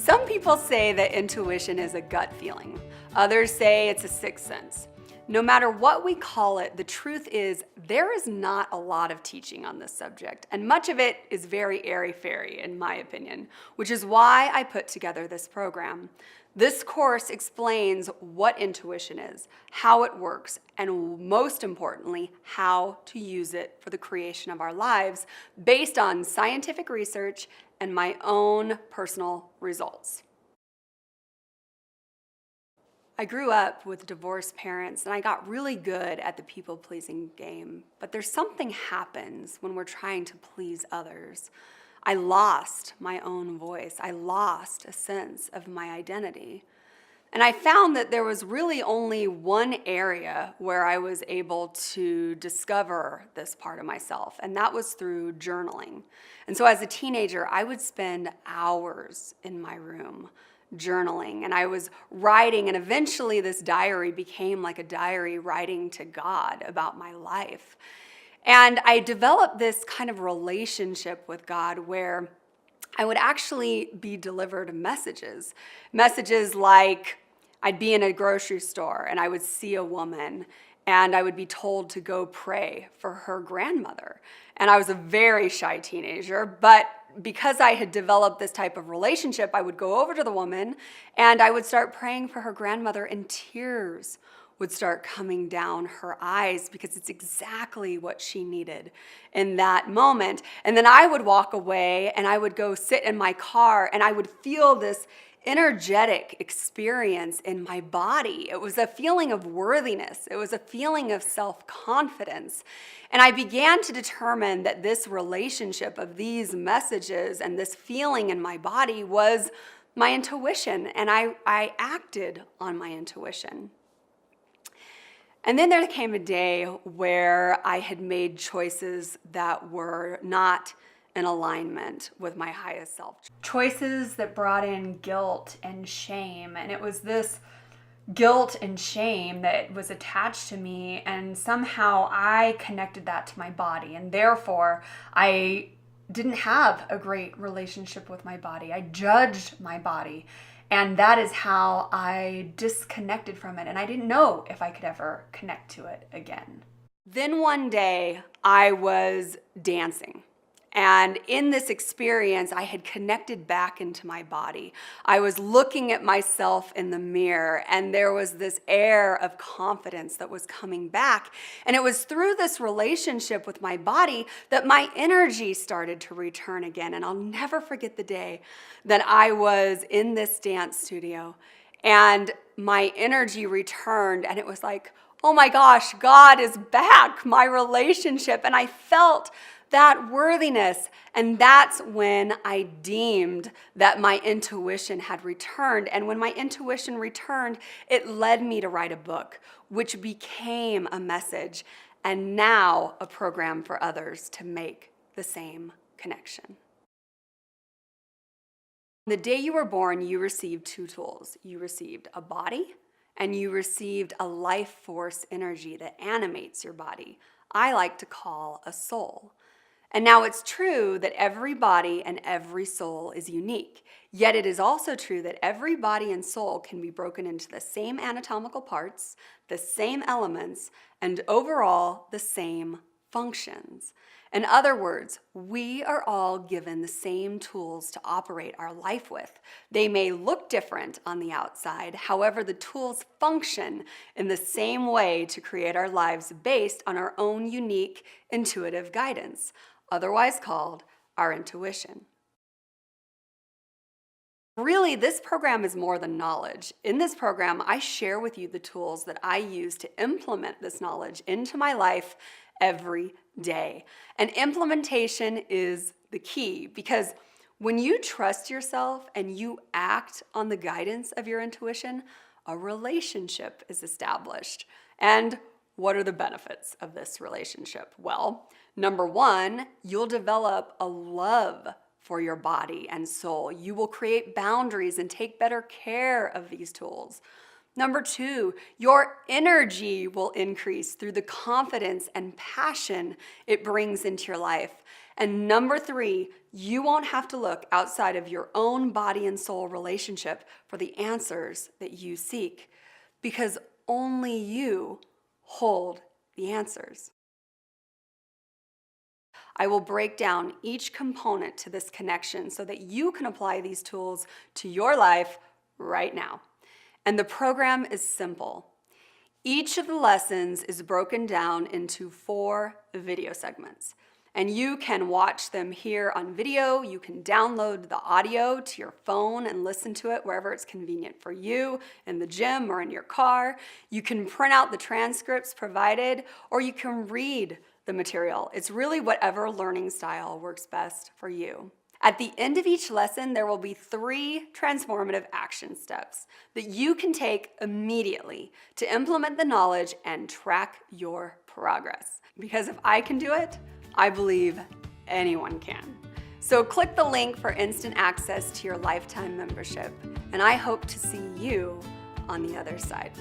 Some people say that intuition is a gut feeling. Others say it's a sixth sense. No matter what we call it, the truth is there is not a lot of teaching on this subject, and much of it is very airy-fairy, in my opinion, which is why I put together this program. This course explains what intuition is, how it works, and most importantly, how to use it for the creation of our lives based on scientific research and my own personal results. I grew up with divorced parents and I got really good at the people-pleasing game, but there's something happens when we're trying to please others. I lost my own voice. I lost a sense of my identity. And I found that there was really only one area where I was able to discover this part of myself, and that was through journaling. And so as a teenager, I would spend hours in my room journaling, and I was writing, and eventually this diary became like a diary writing to God about my life. And I developed this kind of relationship with God where I would actually be delivered messages like I'd be in a grocery store and I would see a woman and I would be told to go pray for her grandmother. And I was a very shy teenager, but because I had developed this type of relationship, I would go over to the woman and I would start praying for her grandmother, and tears would start coming down her eyes because it's exactly what she needed in that moment. And then I would walk away and I would go sit in my car and I would feel this energetic experience in my body. It was a feeling of worthiness. It was a feeling of self-confidence. And I began to determine that this relationship of these messages and this feeling in my body was my intuition, and I acted on my intuition. And then there came a day where I had made choices that were not in alignment with my highest self. Choices that brought in guilt and shame. And it was this guilt and shame that was attached to me, and somehow I connected that to my body. And therefore, I didn't have a great relationship with my body. I judged my body. And that is how I disconnected from it. And I didn't know if I could ever connect to it again. Then one day I was dancing. And in this experience, I had connected back into my body. I was looking at myself in the mirror, and there was this air of confidence that was coming back. And it was through this relationship with my body that my energy started to return again. And I'll never forget the day that I was in this dance studio and my energy returned, and it was like, oh my gosh, God is back, my relationship. And I felt that worthiness. And that's when I deemed that my intuition had returned. And when my intuition returned, it led me to write a book, which became a message, and now a program for others to make the same connection. The day you were born, you received two tools. You received a body, and you received a life force energy that animates your body. I like to call a soul. And now it's true that every body and every soul is unique, yet it is also true that every body and soul can be broken into the same anatomical parts, the same elements, and overall the same functions. In other words, we are all given the same tools to operate our life with. They may look different on the outside, however, the tools function in the same way to create our lives based on our own unique intuitive guidance, otherwise called our intuition. Really, this program is more than knowledge. In this program, I share with you the tools that I use to implement this knowledge into my life every day. And implementation is the key, because when you trust yourself and you act on the guidance of your intuition, a relationship is established. And what are the benefits of this relationship? Well, number one, you'll develop a love for your body and soul. You will create boundaries and take better care of these tools. Number 2, your energy will increase through the confidence and passion it brings into your life. And number 3, you won't have to look outside of your own body and soul relationship for the answers that you seek, because only you hold the answers. I will break down each component to this connection so that you can apply these tools to your life right now. And the program is simple. Each of the lessons is broken down into 4 video segments. And you can watch them here on video. You can download the audio to your phone and listen to it wherever it's convenient for you, in the gym or in your car. You can print out the transcripts provided, or you can read the material. It's really whatever learning style works best for you. At the end of each lesson, there will be 3 transformative action steps that you can take immediately to implement the knowledge and track your progress. Because if I can do it, I believe anyone can. So click the link for instant access to your lifetime membership, and I hope to see you on the other side.